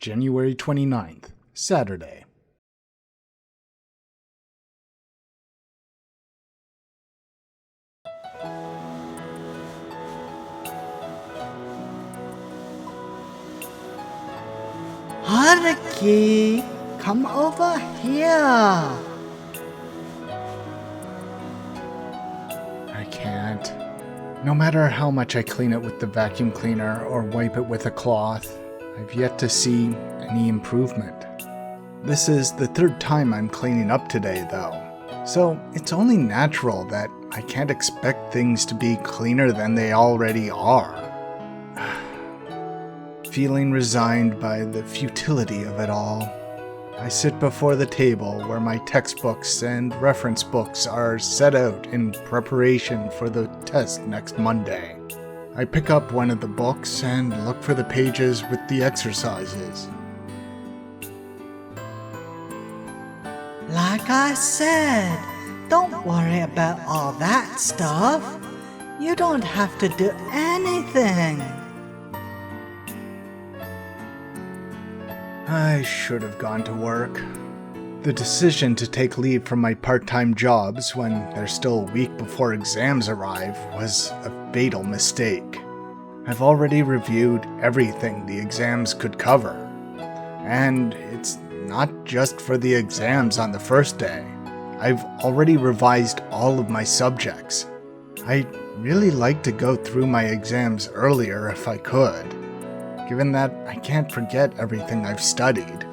January 29th, Saturday. Haruki, come over here. I can't. No matter how much I clean it with the vacuum cleaner or wipe it with a cloth, I've yet to see any improvement. This is the third time I'm cleaning up today, though, so it's only natural that I can't expect things to be cleaner than they already are. Feeling resigned by the futility of it all, I sit before the table where my textbooks and reference books are set out in preparation for the test next Monday. I pick up one of the books and look for the pages with the exercises. Like I said, don't worry about all that stuff. You don't have to do anything. I should have gone to work. The decision to take leave from my part-time jobs when they're still a week before exams arrive was a fatal mistake. I've already reviewed everything the exams could cover. And it's not just for the exams on the first day. I've already revised all of my subjects. I'd really like to go through my exams earlier if I could, given that I can't forget everything I've studied.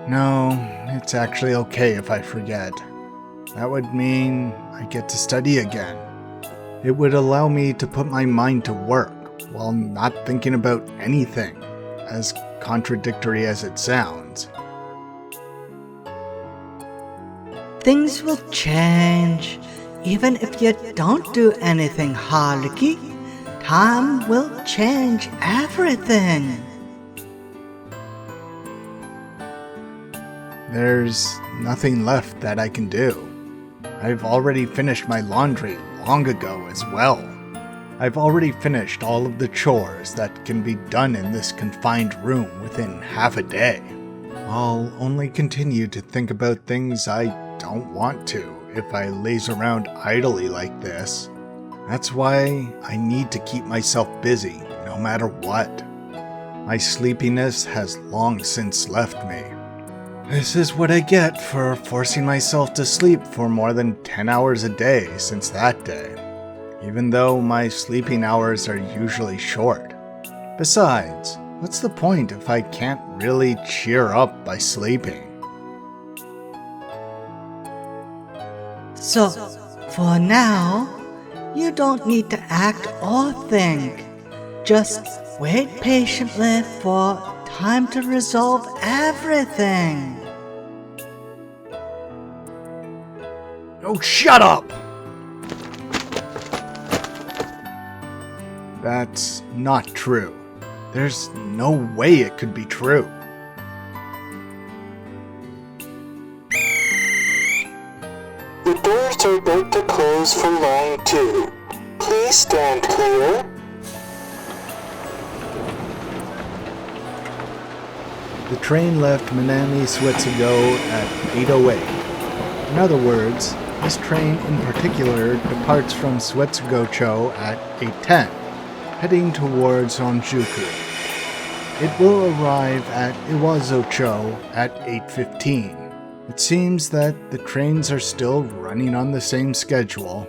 No, it's actually okay if I forget. That would mean I get to study again. It would allow me to put my mind to work while not thinking about anything, as contradictory as it sounds. Things will change. Even if you don't do anything, Haruki, time will change everything. There's nothing left that I can do. I've already finished my laundry long ago as well. I've already finished all of the chores that can be done in this confined room within half a day. I'll only continue to think about things I don't want to if I laze around idly like this. That's why I need to keep myself busy no matter what. My sleepiness has long since left me. This is what I get for forcing myself to sleep for more than 10 hours a day since that day, even though my sleeping hours are usually short. Besides, what's the point if I can't really cheer up by sleeping? So, for now, you don't need to act or think. Just wait patiently for time to resolve everything. Oh, shut up! That's not true. There's no way it could be true. The doors are about to close for line 2. Please stand clear. The train left Minami Setsuna at 8:08. In other words, this train in particular departs from Setsuna at 8:10, heading towards Onjuku. It will arrive at Iwazo-cho at 8:15. It seems that the trains are still running on the same schedule.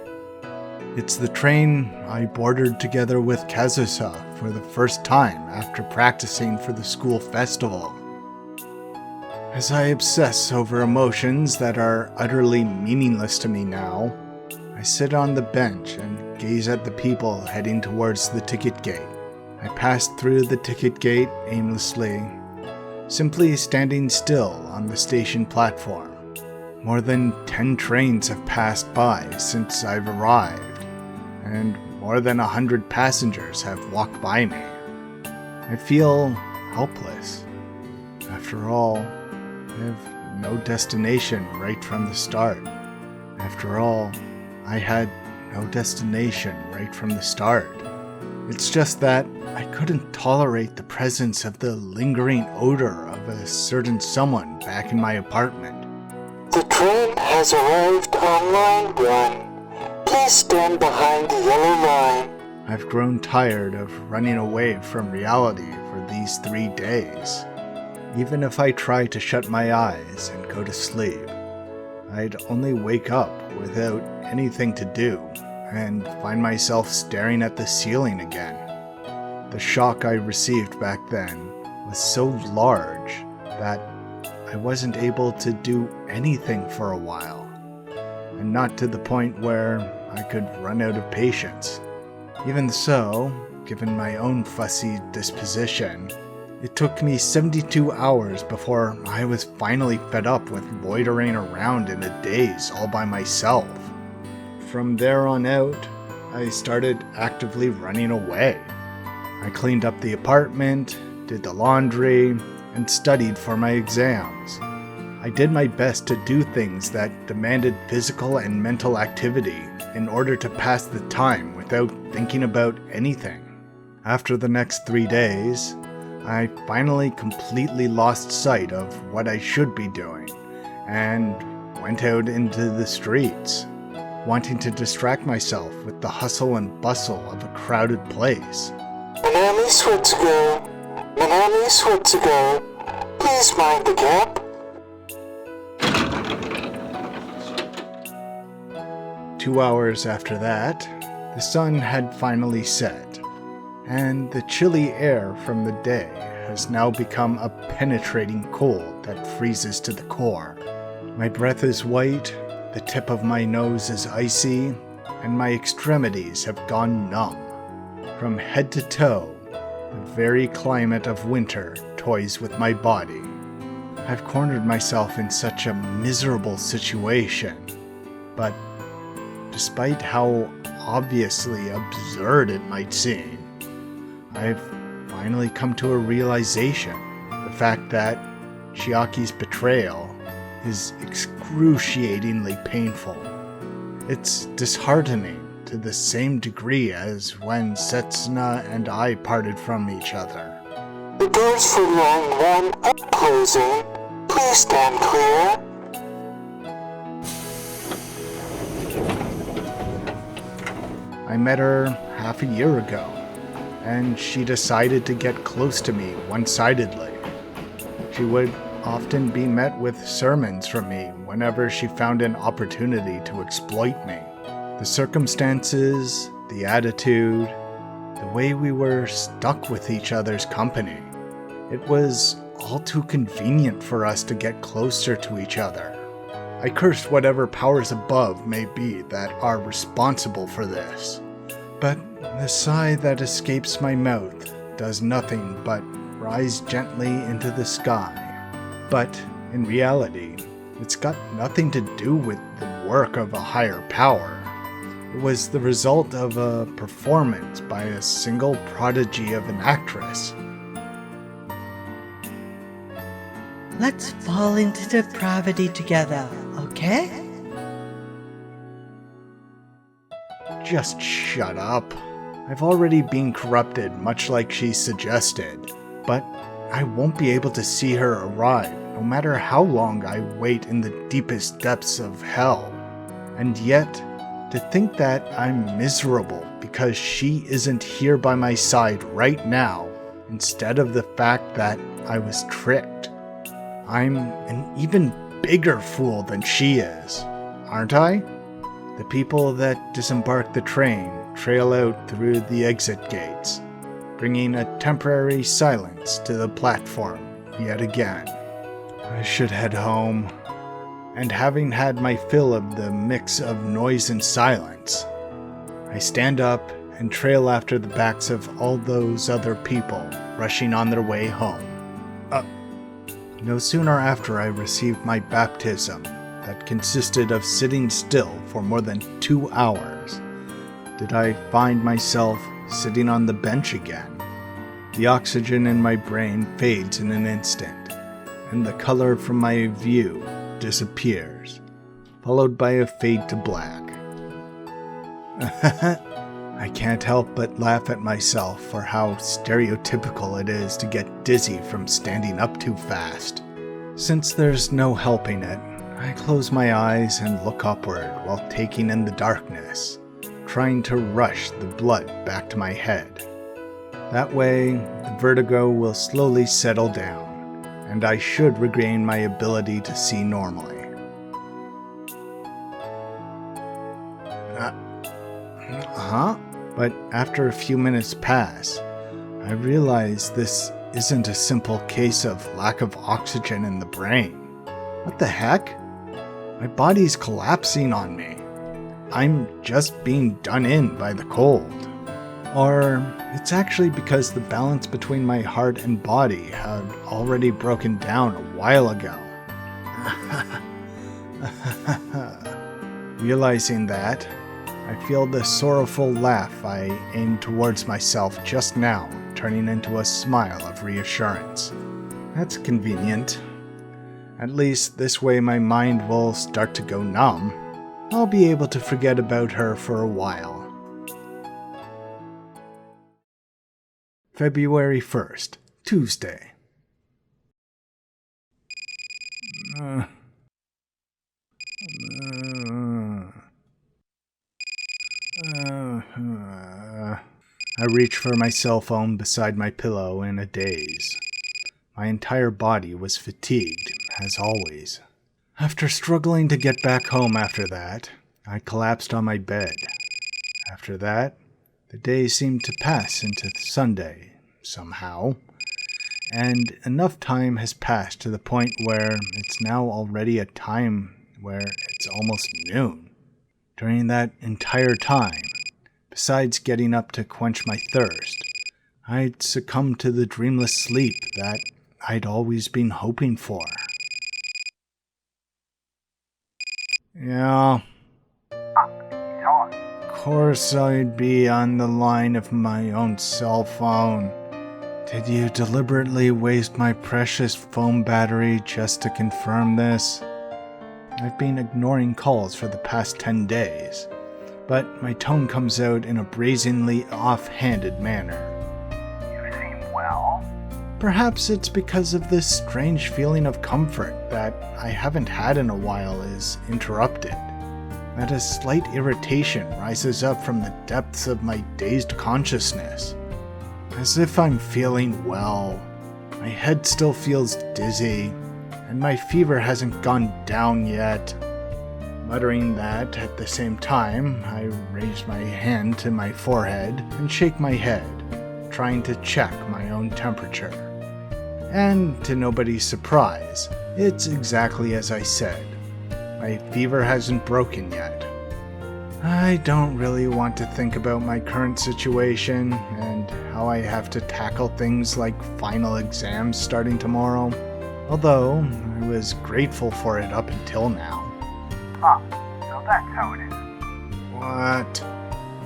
It's the train I boarded together with Kazusa for the first time after practicing for the school festival. As I obsess over emotions that are utterly meaningless to me now, I sit on the bench and gaze at the people heading towards the ticket gate. I pass through the ticket gate aimlessly, simply standing still on the station platform. More than 10 trains have passed by since I've arrived, and more than 100 passengers have walked by me. I feel helpless. After all, I have no destination right from the start. After all, I had no destination right from the start. It's just that I couldn't tolerate the presence of the lingering odor of a certain someone back in my apartment. The train has arrived on line 1. Please stand behind the yellow line. I've grown tired of running away from reality for these 3 days. Even if I try to shut my eyes and go to sleep, I'd only wake up without anything to do and find myself staring at the ceiling again. The shock I received back then was so large that I wasn't able to do anything for a while, and not to the point where I could run out of patience. Even so, given my own fussy disposition, it took me 72 hours before I was finally fed up with loitering around in a daze all by myself. From there on out, I started actively running away. I cleaned up the apartment, did the laundry, and studied for my exams. I did my best to do things that demanded physical and mental activity in order to pass the time without thinking about anything. After the next 3 days, I finally completely lost sight of what I should be doing and went out into the streets, wanting to distract myself with the hustle and bustle of a crowded place. Minami Switsugo, Minami Switsugo, please mind the gap. 2 hours after that, the sun had finally set, and the chilly air from the day has now become a penetrating cold that freezes to the core. My breath is white, the tip of my nose is icy, and my extremities have gone numb. From head to toe, the very climate of winter toys with my body. I've cornered myself in such a miserable situation, but despite how obviously absurd it might seem, I've finally come to a realization. The fact that Chiaki's betrayal is excruciatingly painful. It's disheartening to the same degree as when Setsuna and I parted from each other. The doors for line 1 are closing. Please stand clear. I met her half a year ago, and she decided to get close to me one-sidedly. She would often be met with sermons from me whenever she found an opportunity to exploit me. The circumstances, the attitude, the way we were stuck with each other's company. It was all too convenient for us to get closer to each other. I cursed whatever powers above may be that are responsible for this. But the sigh that escapes my mouth does nothing but rise gently into the sky. But in reality, it's got nothing to do with the work of a higher power. It was the result of a performance by a single prodigy of an actress. Let's fall into depravity together, okay? Just shut up. I've already been corrupted, much like she suggested, but I won't be able to see her arrive, no matter how long I wait in the deepest depths of hell. And yet, to think that I'm miserable because she isn't here by my side right now, instead of the fact that I was tricked. I'm an even bigger fool than she is, aren't I? The people that disembark the train trail out through the exit gates, bringing a temporary silence to the platform yet again. I should head home. And having had my fill of the mix of noise and silence, I stand up and trail after the backs of all those other people rushing on their way home. No sooner after I received my baptism, that consisted of sitting still for more than 2 hours, did I find myself sitting on the bench again. The oxygen in my brain fades in an instant, and the color from my view disappears, followed by a fade to black. I can't help but laugh at myself for how stereotypical it is to get dizzy from standing up too fast. Since there's no helping it, I close my eyes and look upward while taking in the darkness, trying to rush the blood back to my head. That way, the vertigo will slowly settle down, and I should regain my ability to see normally. But after a few minutes pass, I realize this isn't a simple case of lack of oxygen in the brain. What the heck? My body's collapsing on me. I'm just being done in by the cold. Or it's actually because the balance between my heart and body had already broken down a while ago. Realizing that, I feel the sorrowful laugh I aimed towards myself just now, turning into a smile of reassurance. That's convenient. At least this way my mind will start to go numb. I'll be able to forget about her for a while. February 1st, Tuesday. I reached for my cell phone beside my pillow in a daze. My entire body was fatigued, as always. After struggling to get back home after that, I collapsed on my bed. After that, the day seemed to pass into Sunday, somehow, and enough time has passed to the point where it's now already a time where it's almost noon. During that entire time, besides getting up to quench my thirst, I'd succumbed to the dreamless sleep that I'd always been hoping for. Yeah. Of course I'd be on the line of my own cell phone. Did you deliberately waste my precious phone battery just to confirm this? I've been ignoring calls for the past 10 days, but my tone comes out in a brazenly off-handed manner. You seem well. Perhaps it's because of this strange feeling of comfort that I haven't had in a while is interrupted. That a slight irritation rises up from the depths of my dazed consciousness. As if I'm feeling well. My head still feels dizzy, and my fever hasn't gone down yet. Muttering that, at the same time, I raise my hand to my forehead and shake my head, trying to check my own temperature. And to nobody's surprise, it's exactly as I said. My fever hasn't broken yet. I don't really want to think about my current situation and how I have to tackle things like final exams starting tomorrow, although I was grateful for it up until now. So that's how it is. What?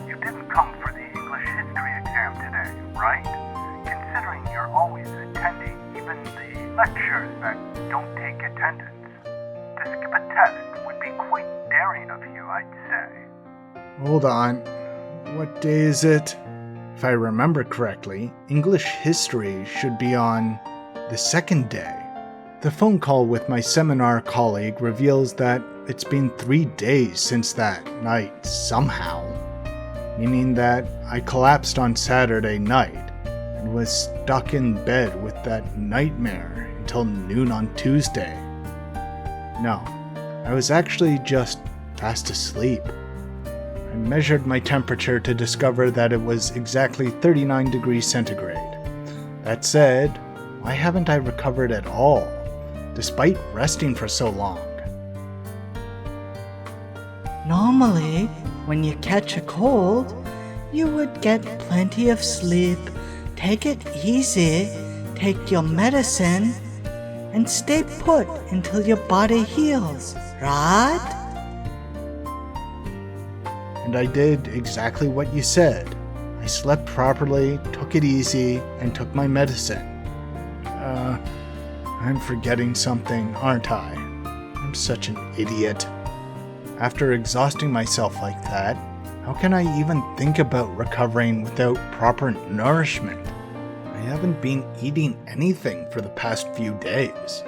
You didn't come for the English history exam today, right? Considering you're always attending even the lectures that don't take attendance. To skip a test would be quite daring of you, I'd say. Hold on. What day is it? If I remember correctly, English history should be on the second day. The phone call with my seminar colleague reveals that it's been 3 days since that night somehow, meaning that I collapsed on Saturday night and was stuck in bed with that nightmare until noon on Tuesday. No, I was actually just fast asleep. I measured my temperature to discover that it was exactly 39 degrees centigrade. That said, why haven't I recovered at all, despite resting for so long? Normally, when you catch a cold, you would get plenty of sleep, take it easy, take your medicine, and stay put until your body heals, right? And I did exactly what you said. I slept properly, took it easy, and took my medicine. I'm forgetting something, aren't I? I'm such an idiot. After exhausting myself like that, How can I even think about recovering without proper nourishment? I haven't been eating anything for the past few days.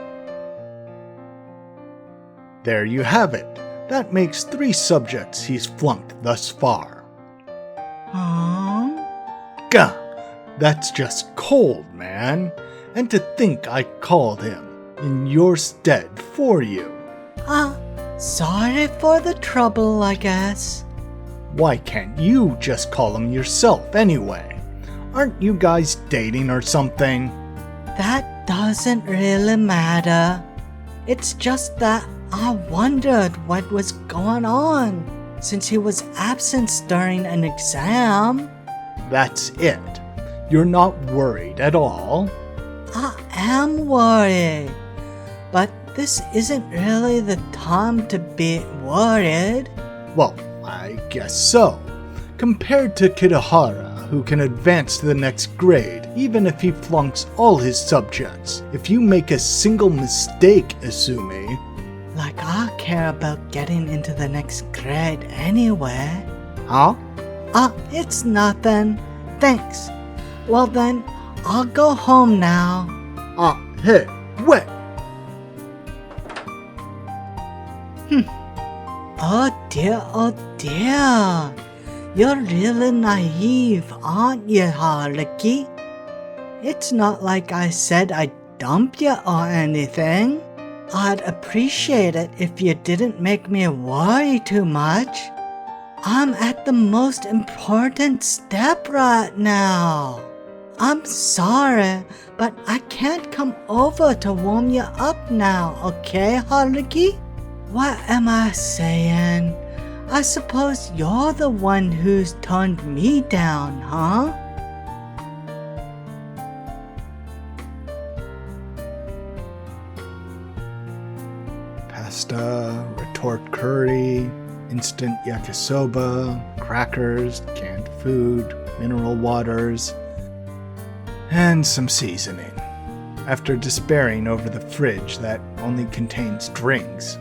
There you have it. That makes 3 subjects he's flunked thus far. Gah! That's just cold, man. And to think I called him in your stead for you. Sorry for the trouble, I guess. Why can't you just call him yourself anyway? Aren't you guys dating or something? That doesn't really matter. It's just that I wondered what was going on since he was absent during an exam. That's it. You're not worried at all? I am worried, but this isn't really the time to be worried. Well, I guess so. Compared to Kitahara, who can advance to the next grade even if he flunks all his subjects, if you make a single mistake, Asumi. Like I care about getting into the next grade anyway. Huh? It's nothing. Thanks. Well then, I'll go home now. Hey, wait! Oh dear. You're really naive, aren't you, Haruki? It's not like I said I'd dump you or anything. I'd appreciate it if you didn't make me worry too much. I'm at the most important step right now. I'm sorry, but I can't come over to warm you up now, okay, Haruki? What am I saying? I suppose you're the one who's turned me down, huh? Pasta, retort curry, instant yakisoba, crackers, canned food, mineral waters, and some seasoning. After despairing over the fridge that only contains drinks,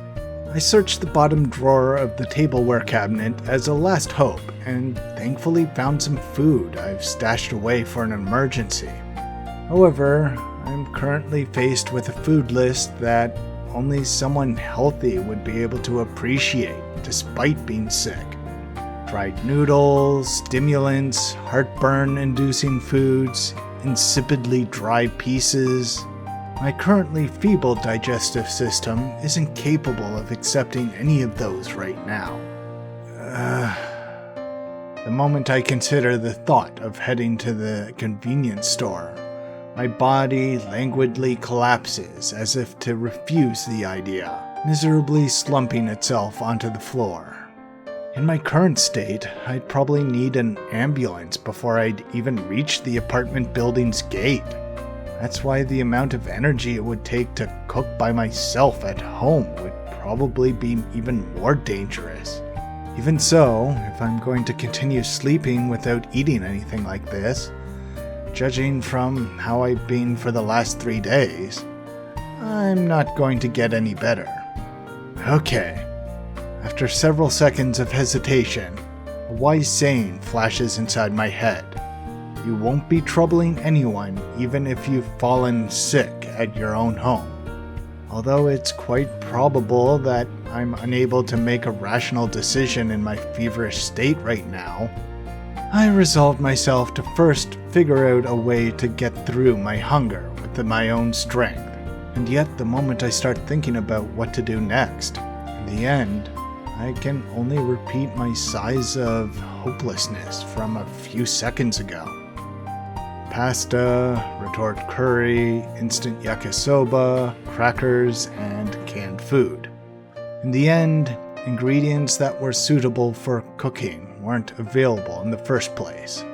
I searched the bottom drawer of the tableware cabinet as a last hope and thankfully found some food I've stashed away for an emergency. However, I'm currently faced with a food list that only someone healthy would be able to appreciate despite being sick. Fried noodles, stimulants, heartburn-inducing foods, insipidly dry pieces. My currently feeble digestive system isn't capable of accepting any of those right now. The moment I consider the thought of heading to the convenience store, my body languidly collapses as if to refuse the idea, miserably slumping itself onto the floor. In my current state, I'd probably need an ambulance before I'd even reach the apartment building's gate. That's why the amount of energy it would take to cook by myself at home would probably be even more dangerous. Even so, if I'm going to continue sleeping without eating anything like this, judging from how I've been for the last 3 days, I'm not going to get any better. Okay. After several seconds of hesitation, a wise saying flashes inside my head. You won't be troubling anyone even if you've fallen sick at your own home. Although it's quite probable that I'm unable to make a rational decision in my feverish state right now, I resolved myself to first figure out a way to get through my hunger with my own strength. And yet the moment I start thinking about what to do next, in the end, I can only repeat my sighs of hopelessness from a few seconds ago. Pasta, retort curry, instant yakisoba, crackers, and canned food. In the end, ingredients that were suitable for cooking weren't available in the first place.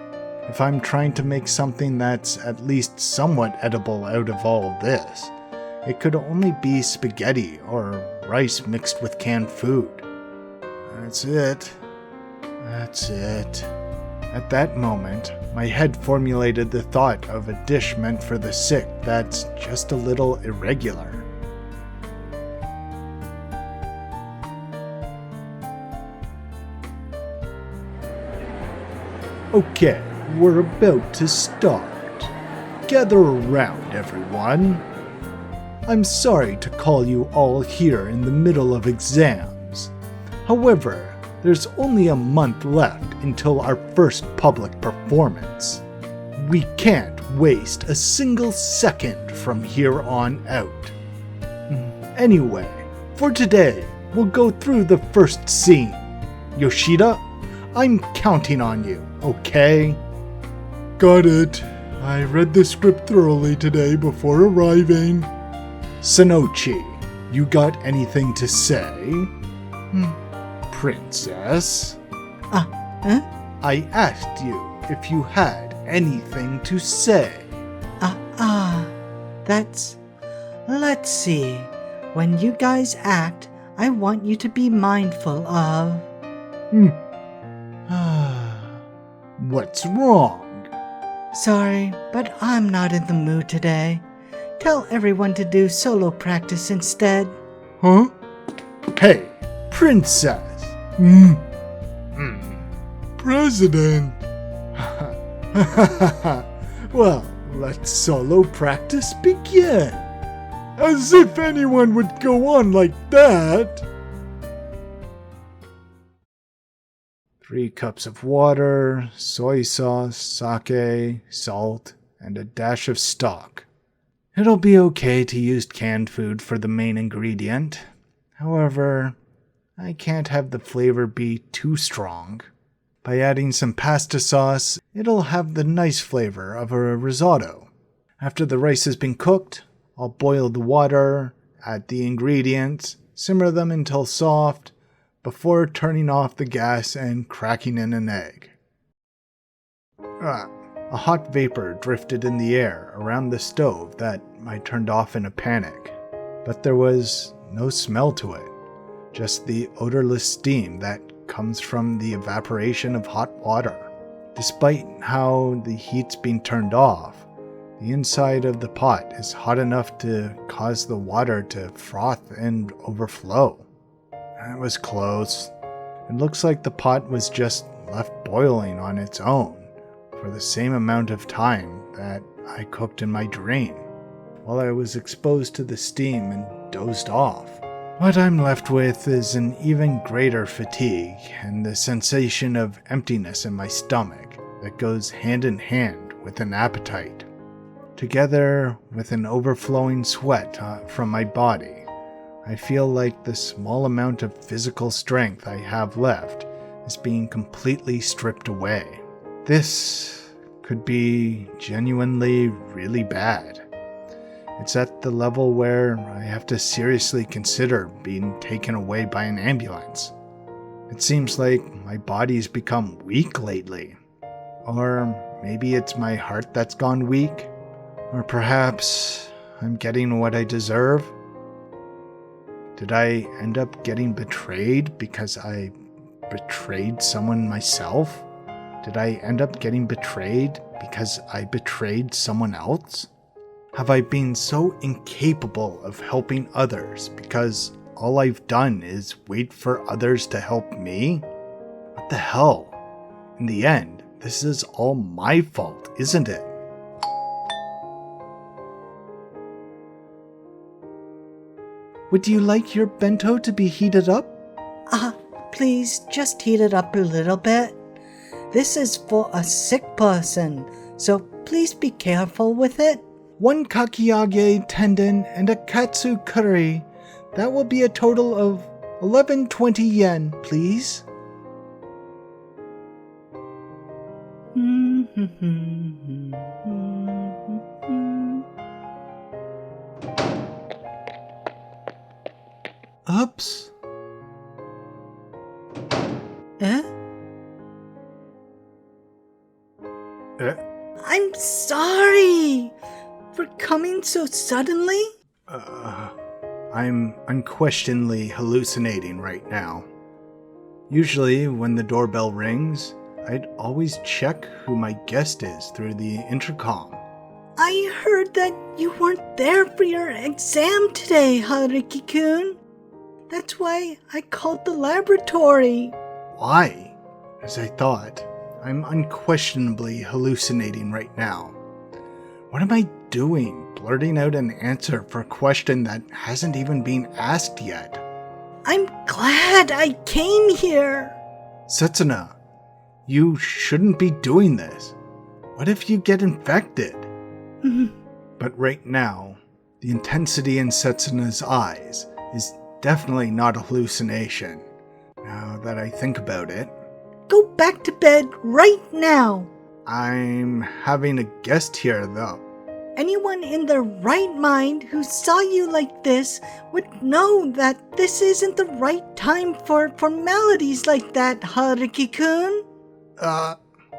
If I'm trying to make something that's at least somewhat edible out of all this, it could only be spaghetti or rice mixed with canned food. That's it. At that moment, my head formulated the thought of a dish meant for the sick that's just a little irregular. Okay, we're about to start. Gather around, everyone. I'm sorry to call you all here in the middle of exams. However, there's only a month left until our first public performance. We can't waste a single second from here on out. Anyway, for today, we'll go through the first scene. Yoshida, I'm counting on you, okay? Got it. I read the script thoroughly today before arriving. Sonochi, you got anything to say? Princess? Huh? I asked you if you had anything to say. Let's see. When you guys act, I want you to be mindful of... What's wrong? Sorry, but I'm not in the mood today. Tell everyone to do solo practice instead. Huh? Hey, princess! President! Well, let solo practice begin. As if anyone would go on like that! 3 cups of water, soy sauce, sake, salt, and a dash of stock. It'll be okay to use canned food for the main ingredient. However, I can't have the flavor be too strong. By adding some pasta sauce, it'll have the nice flavor of a risotto. After the rice has been cooked, I'll boil the water, add the ingredients, simmer them until soft, before turning off the gas and cracking in an egg. A hot vapor drifted in the air around the stove that I turned off in a panic, but there was no smell to it, just the odorless steam that comes from the evaporation of hot water. Despite how the heat's been turned off, the inside of the pot is hot enough to cause the water to froth and overflow. That was close. It looks like the pot was just left boiling on its own for the same amount of time that I cooked in my dream, while I was exposed to the steam and dozed off. What I'm left with is an even greater fatigue and the sensation of emptiness in my stomach that goes hand in hand with an appetite. Together with an overflowing sweat from my body, I feel like the small amount of physical strength I have left is being completely stripped away. This could be genuinely really bad. It's at the level where I have to seriously consider being taken away by an ambulance. It seems like my body's become weak lately. Or maybe it's my heart that's gone weak. Or perhaps I'm getting what I deserve. Did I end up getting betrayed because I betrayed someone myself? Did I end up getting betrayed because I betrayed someone else? Have I been so incapable of helping others because all I've done is wait for others to help me? What the hell? In the end, this is all my fault, isn't it? Would you like your bento to be heated up? Please just heat it up a little bit. This is for a sick person, so please be careful with it. 1 kakiage tendon and a katsu curry. That will be a total of 1120 yen, please. Oops. I'm sorry for coming so suddenly. I'm unquestionably hallucinating right now. Usually, when the doorbell rings, I'd always check who my guest is through the intercom. I heard that you weren't there for your exam today, Haruki-kun. That's why I called the laboratory. Why? As I thought, I'm unquestionably hallucinating right now. What am I doing, blurting out an answer for a question that hasn't even been asked yet? I'm glad I came here. Setsuna, you shouldn't be doing this. What if you get infected? But right now, the intensity in Setsuna's eyes is definitely not a hallucination. Now that I think about it, Go back to bed right now. I'm having a guest here though. Anyone in their right mind who saw you like this would know that this isn't the right time for formalities like that, Haruki-kun.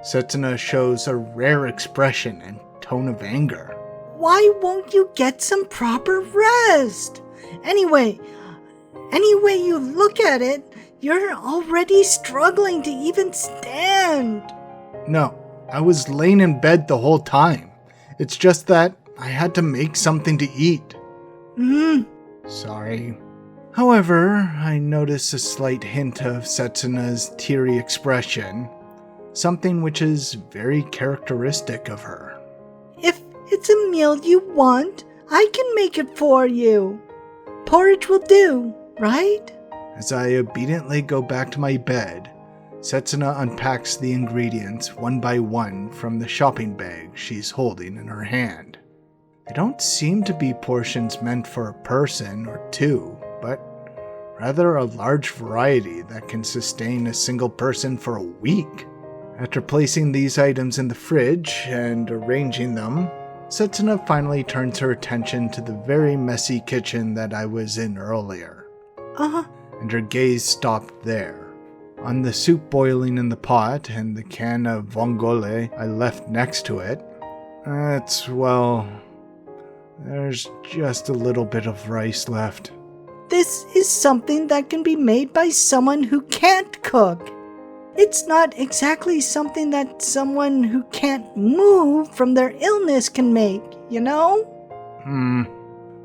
Setsuna shows a rare expression and tone of anger. Why won't you get some proper rest? Anyway you look at it, you're already struggling to even stand. No, I was laying in bed the whole time. It's just that I had to make something to eat. Sorry. However, I notice a slight hint of Setsuna's teary expression, something which is very characteristic of her. If it's a meal you want, I can make it for you. Porridge will do, right? As I obediently go back to my bed, Setsuna unpacks the ingredients one by one from the shopping bag she's holding in her hand. They don't seem to be portions meant for a person or two, but rather a large variety that can sustain a single person for a week. After placing these items in the fridge and arranging them, Setsuna finally turns her attention to the very messy kitchen that I was in earlier. And her gaze stopped there, on the soup boiling in the pot and the can of vongole I left next to it. There's just a little bit of rice left. This is something that can be made by someone who can't cook. It's not exactly something that someone who can't move from their illness can make, you know?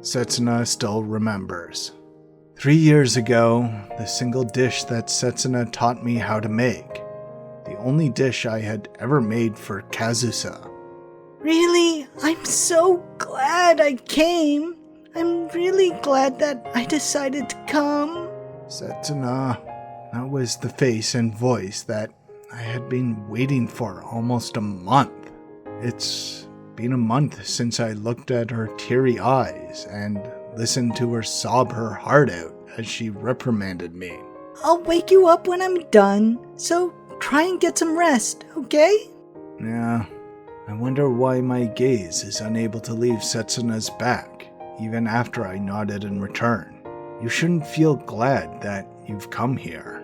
Setsuna still remembers. 3 years ago, the single dish that Setsuna taught me how to make. The only dish I had ever made for Kazusa. Really? I'm so glad I came. I'm really glad that I decided to come. Setsuna, that was the face and voice that I had been waiting for almost a month. It's been a month since I looked at her teary eyes and listened to her sob her heart out as she reprimanded me. I'll wake you up when I'm done, so try and get some rest, okay? Yeah, I wonder why my gaze is unable to leave Setsuna's back, even after I nodded in return. You shouldn't feel glad that you've come here.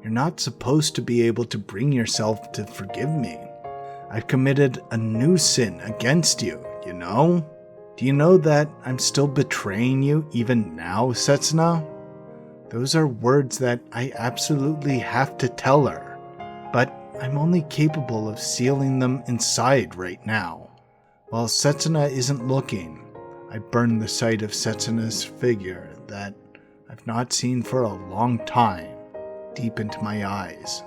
You're not supposed to be able to bring yourself to forgive me. I've committed a new sin against you, you know? Do you know that I'm still betraying you even now, Setsuna? Those are words that I absolutely have to tell her, but I'm only capable of sealing them inside right now. While Setsuna isn't looking, I burn the sight of Setsuna's figure that I've not seen for a long time deep into my eyes.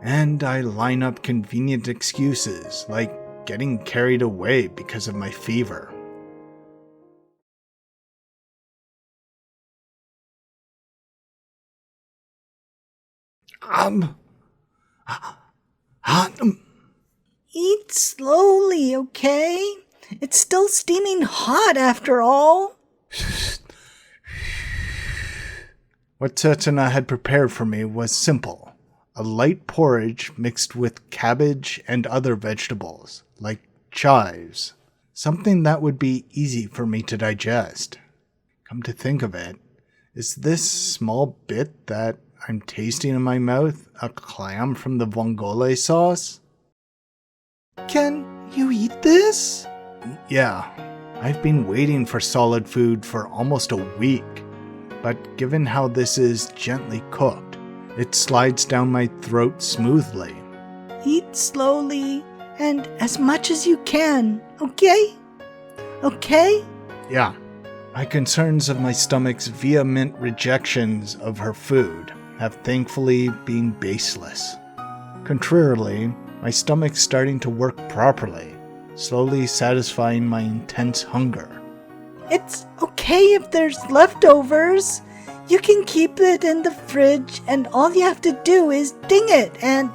And I line up convenient excuses like getting carried away because of my fever. Eat slowly, okay? It's still steaming hot after all. What Setsuna had prepared for me was simple. A light porridge mixed with cabbage and other vegetables, like chives. Something that would be easy for me to digest. Come to think of it, is this small bit that I'm tasting in my mouth a clam from the vongole sauce? Can you eat this? Yeah, I've been waiting for solid food for almost a week. But given how this is gently cooked, it slides down my throat smoothly. Eat slowly and as much as you can, okay? Okay? Yeah, my concerns of my stomach's vehement rejections of her food have thankfully been baseless. Contrarily, My stomach's starting to work properly, slowly satisfying my intense hunger. It's okay if there's leftovers. You can keep it in the fridge, and all you have to do is ding it and...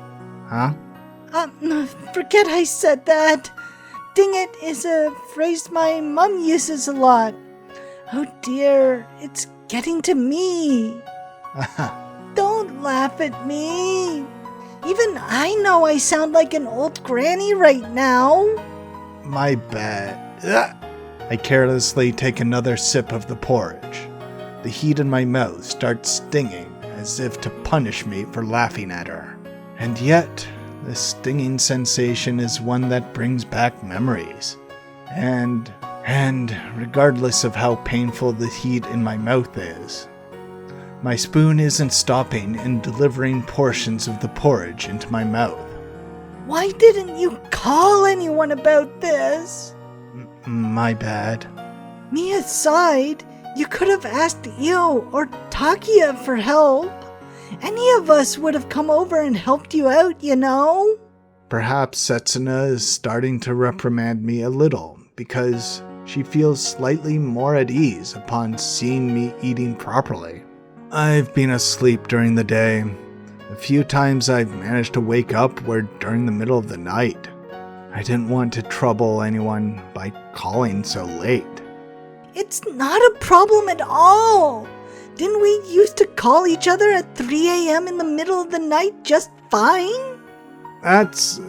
Huh? Forget I said that. Ding it is a phrase my mom uses a lot. Oh dear, it's getting to me. Don't laugh at me. Even I know I sound like an old granny right now. My bad. Ugh. I carelessly take another sip of the porridge. The heat in my mouth starts stinging as if to punish me for laughing at her. And yet, the stinging sensation is one that brings back memories. And regardless of how painful the heat in my mouth is, my spoon isn't stopping in delivering portions of the porridge into my mouth. Why didn't you call anyone about this? My bad. Me aside, you could have asked Io or Takia for help. Any of us would have come over and helped you out, you know? Perhaps Setsuna is starting to reprimand me a little because she feels slightly more at ease upon seeing me eating properly. I've been asleep during the day. The few times I've managed to wake up were during the middle of the night. I didn't want to trouble anyone by calling so late. It's not a problem at all. Didn't we used to call each other at 3 a.m. in the middle of the night just fine? That's...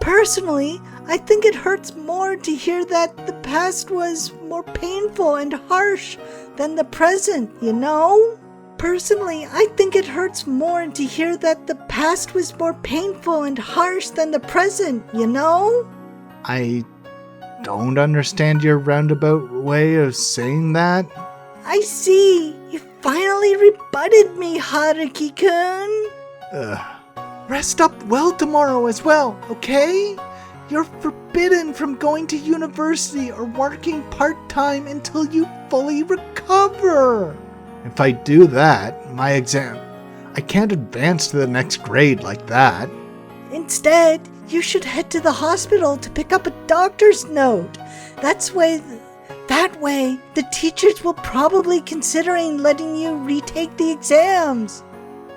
Personally, I think it hurts more to hear that the past was more painful and harsh than the present, you know? Personally, I think it hurts more to hear that the past was more painful and harsh than the present, you know? I don't understand your roundabout way of saying that. I see. You finally rebutted me, Haruki-kun. Rest up well tomorrow as well, okay? You're forbidden from going to university or working part-time until you fully recover. If I do that, I can't advance to the next grade like that. Instead, you should head to the hospital to pick up a doctor's note. That way, the teachers will probably considering letting you retake the exams.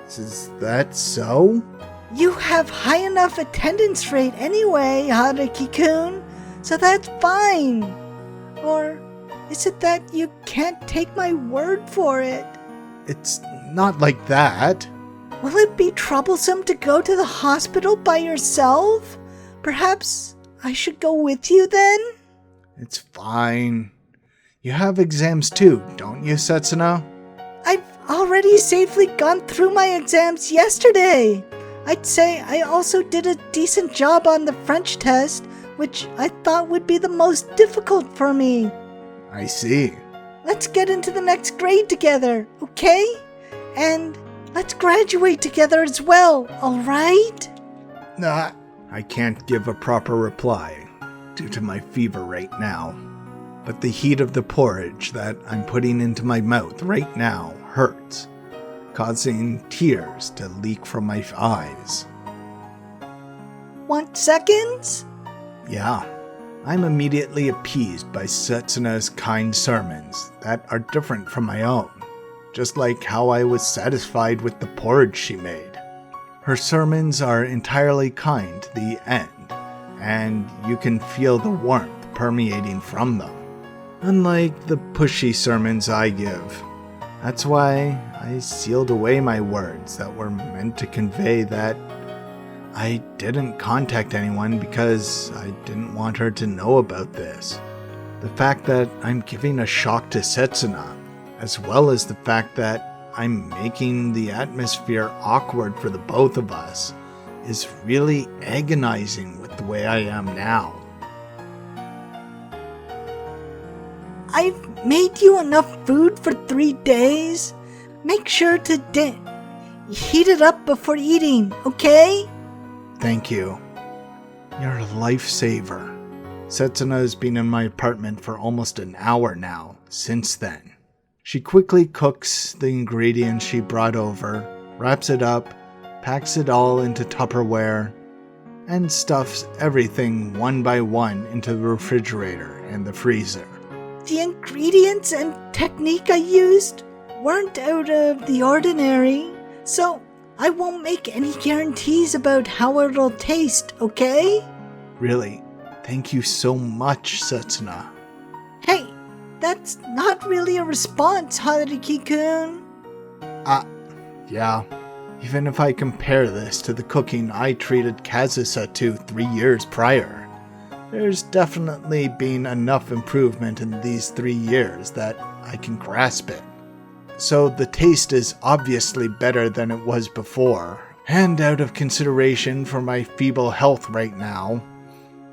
Is that so? You have high enough attendance rate anyway, Haruki-kun, so that's fine. Or is it that you can't take my word for it? It's not like that. Will it be troublesome to go to the hospital by yourself? Perhaps I should go with you then? It's fine. You have exams too, don't you, Setsuna? I've already safely gone through my exams yesterday. I'd say I also did a decent job on the French test, which I thought would be the most difficult for me. I see. Let's get into the next grade together, okay? And let's graduate together as well, alright? Nah, I can't give a proper reply due to my fever right now. But the heat of the porridge that I'm putting into my mouth right now hurts, causing tears to leak from my eyes. Want seconds? Yeah. I'm immediately appeased by Setsuna's kind sermons that are different from my own, just like how I was satisfied with the porridge she made. Her sermons are entirely kind to the end, and you can feel the warmth permeating from them, unlike the pushy sermons I give. That's why I sealed away my words that were meant to convey that I didn't contact anyone because I didn't want her to know about this. The fact that I'm giving a shock to Setsuna, as well as the fact that I'm making the atmosphere awkward for the both of us, is really agonizing with the way I am now. I've made you enough food for 3 days. Make sure to heat it up before eating, okay? Thank you. You're a lifesaver. Setsuna has been in my apartment for almost an hour now, since then. She quickly cooks the ingredients she brought over, wraps it up, packs it all into Tupperware, and stuffs everything one by one into the refrigerator and the freezer. The ingredients and technique I used weren't out of the ordinary, so I won't make any guarantees about how it'll taste, okay? Really, thank you so much, Setsuna. Hey, that's not really a response, Haruki-kun. Yeah. Even if I compare this to the cooking I treated Kazusa to 3 years prior, there's definitely been enough improvement in these 3 years that I can grasp it. So the taste is obviously better than it was before, and out of consideration for my feeble health right now,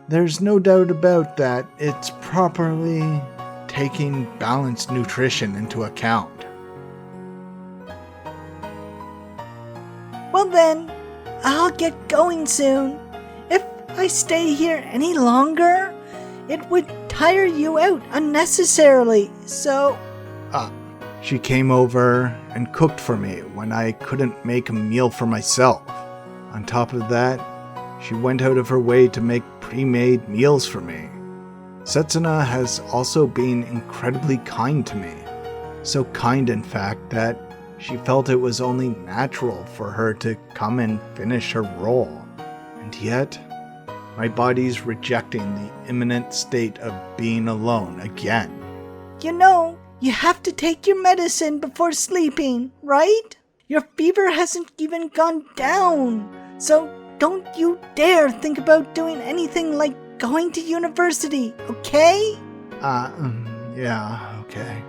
there's no doubt about that it's properly taking balanced nutrition into account. Well then, I'll get going soon. If I stay here any longer, it would tire you out unnecessarily, so... She came over and cooked for me when I couldn't make a meal for myself. On top of that, she went out of her way to make pre-made meals for me. Setsuna has also been incredibly kind to me. So kind, in fact, that she felt it was only natural for her to come and finish her role. And yet, my body's rejecting the imminent state of being alone again. You know, you have to take your medicine before sleeping, right? Your fever hasn't even gone down, so don't you dare think about doing anything like going to university, okay? Yeah, okay.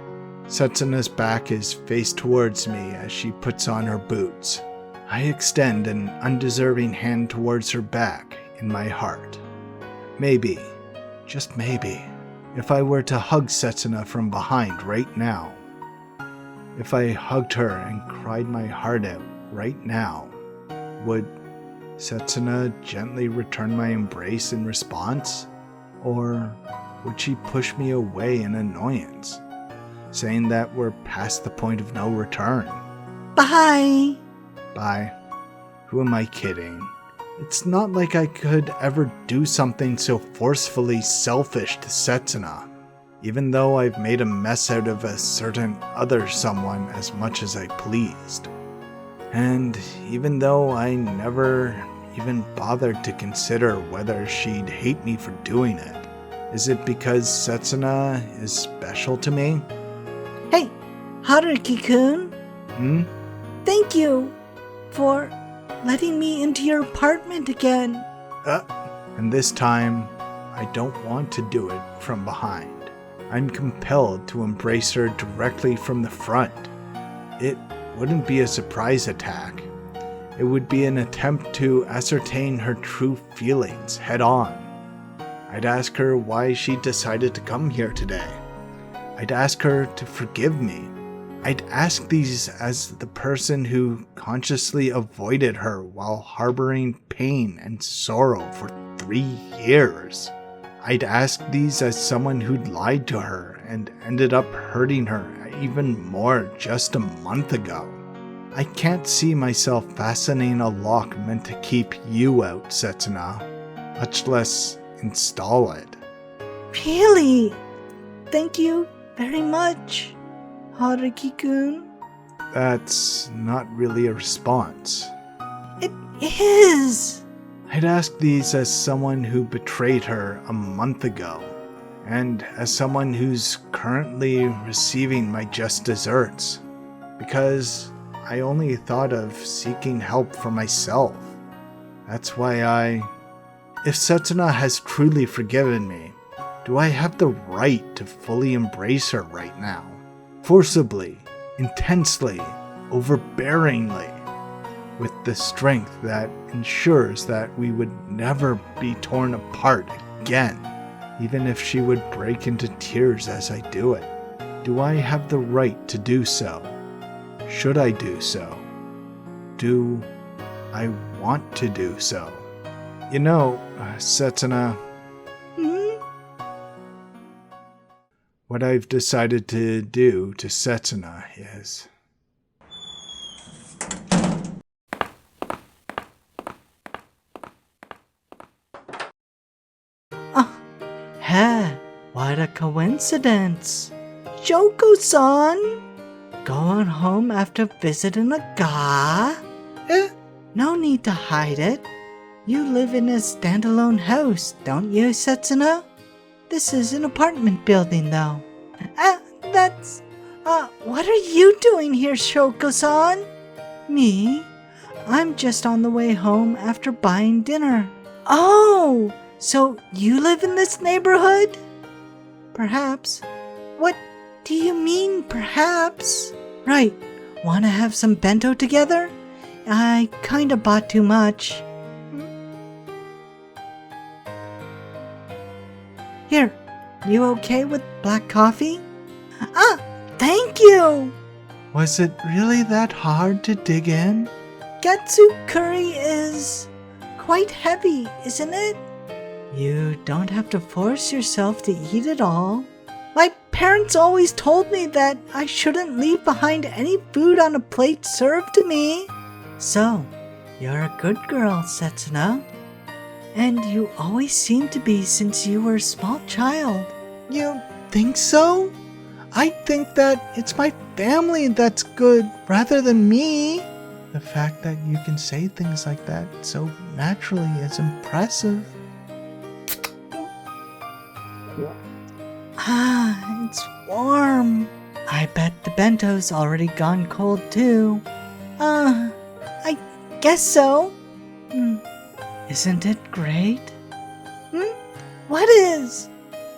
Setsuna's back is faced towards me as she puts on her boots. I extend an undeserving hand towards her back in my heart. Maybe, just maybe, if I were to hug Setsuna from behind right now, if I hugged her and cried my heart out right now, would Setsuna gently return my embrace in response? Or would she push me away in annoyance, saying that we're past the point of no return? Bye. Bye. Who am I kidding? It's not like I could ever do something so forcefully selfish to Setsuna, even though I've made a mess out of a certain other someone as much as I pleased. And even though I never even bothered to consider whether she'd hate me for doing it, is it because Setsuna is special to me? Hey, Haruki-kun. Thank you for letting me into your apartment again. And this time, I don't want to do it from behind. I'm compelled to embrace her directly from the front. It wouldn't be a surprise attack. It would be an attempt to ascertain her true feelings head on. I'd ask her why she decided to come here today. I'd ask her to forgive me. I'd ask these as the person who consciously avoided her while harboring pain and sorrow for 3 years. I'd ask these as someone who'd lied to her and ended up hurting her even more just a month ago. I can't see myself fastening a lock meant to keep you out, Setsuna, much less install it. Really? Thank you very much, Haruki-kun. That's not really a response. It is. I'd ask these as someone who betrayed her a month ago, and as someone who's currently receiving my just desserts, because I only thought of seeking help for myself. That's why If Setsuna has truly forgiven me, do I have the right to fully embrace her right now? Forcibly, intensely, overbearingly, with the strength that ensures that we would never be torn apart again, even if she would break into tears as I do it. Do I have the right to do so? Should I do so? Do I want to do so? You know, Setsuna, what I've decided to do to Setsuna is... a coincidence. Shoko-san, going home after visiting a guy? No need to hide it. You live in a standalone house, don't you, Setsuna? This is an apartment building, though. What are you doing here, Shoko-san? Me? I'm just on the way home after buying dinner. Oh, so you live in this neighborhood? Perhaps. What do you mean, perhaps? Right. Want to have some bento together? I kinda bought too much. Here, you okay with black coffee? Thank you! Was it really that hard to dig in? Gatsu curry is quite heavy, isn't it? You don't have to force yourself to eat it all. My parents always told me that I shouldn't leave behind any food on a plate served to me. So, you're a good girl, Setsuna. And you always seem to be since you were a small child. You think so? I think that it's my family that's good rather than me. The fact that you can say things like that so naturally is impressive. It's warm. I bet the bento's already gone cold too. I guess so. Isn't it great? What is?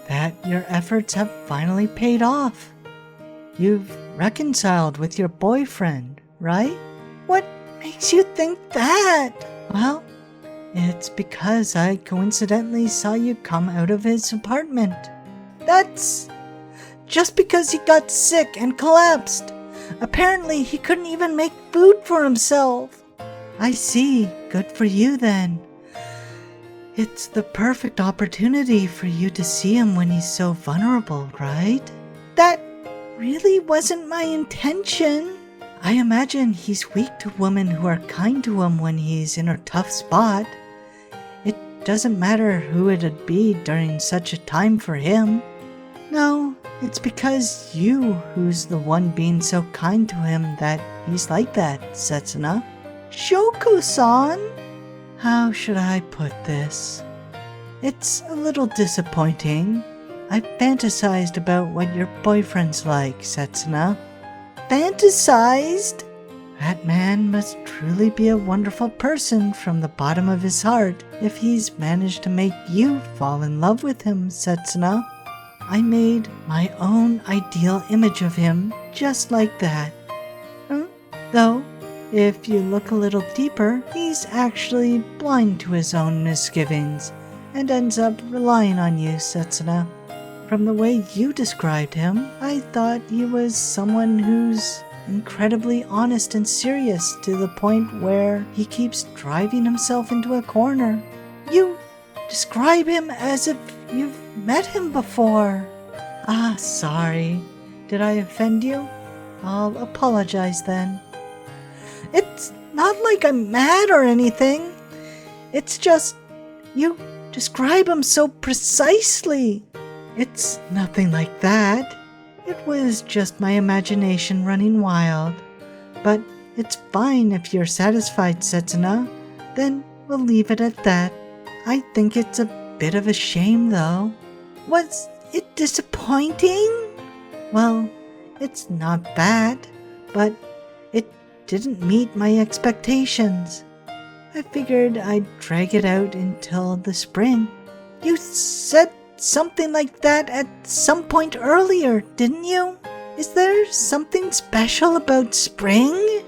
That your efforts have finally paid off. You've reconciled with your boyfriend, right? What makes you think that? Well, it's because I coincidentally saw you come out of his apartment. That's just because he got sick and collapsed. Apparently, he couldn't even make food for himself. I see. Good for you then. It's the perfect opportunity for you to see him when he's so vulnerable, right? That really wasn't my intention. I imagine he's weak to women who are kind to him when he's in a tough spot. It doesn't matter who it'd be during such a time for him. No, it's because you who's the one being so kind to him that he's like that, Setsuna. Shoko-san? How should I put this? It's a little disappointing. I fantasized about what your boyfriend's like, Setsuna. Fantasized? That man must truly be a wonderful person from the bottom of his heart if he's managed to make you fall in love with him, Setsuna. I made my own ideal image of him just like that. Though, if you look a little deeper, he's actually blind to his own misgivings and ends up relying on you, Setsuna. From the way you described him, I thought he was someone who's incredibly honest and serious to the point where he keeps driving himself into a corner. You describe him as if you've met him before. Sorry. Did I offend you? I'll apologize then. It's not like I'm mad or anything. It's just you describe him so precisely. It's nothing like that. It was just my imagination running wild. But it's fine if you're satisfied, Setsuna. Then we'll leave it at that. I think it's a bit of a shame, though. Was it disappointing? Well, it's not bad, but it didn't meet my expectations. I figured I'd drag it out until the spring. You said something like that at some point earlier, didn't you? Is there something special about spring?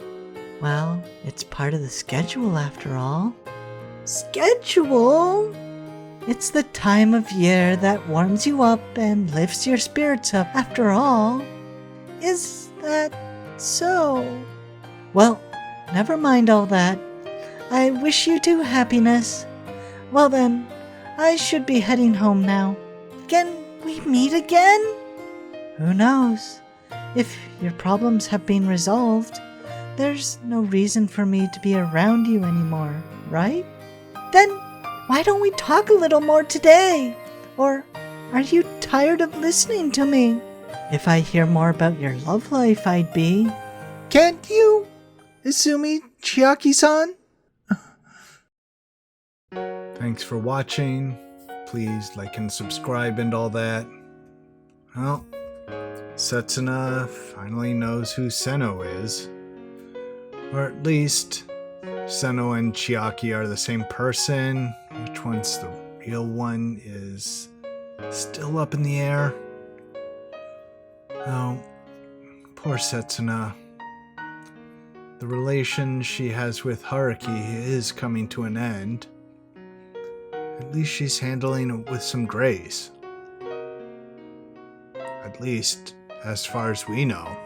Well, it's part of the schedule after all. Schedule? It's the time of year that warms you up and lifts your spirits up after all. Is that so? Well, never mind all that. I wish you two happiness. Well then, I should be heading home now. Can we meet again? Who knows? If your problems have been resolved, there's no reason for me to be around you anymore, right? Then why don't we talk a little more today? Or are you tired of listening to me. If I hear more about your love life, I'd be... Can't you, Izumi Chiaki-san? Thanks for watching. Please like and subscribe and all that. Well, Setsuna finally knows who Seno is. Or at least, Seno and Chiaki are the same person. Which one's the real one is still up in the air. Oh, poor Setsuna. The relation she has with Haruki is coming to an end. At least she's handling it with some grace. At least, as far as we know.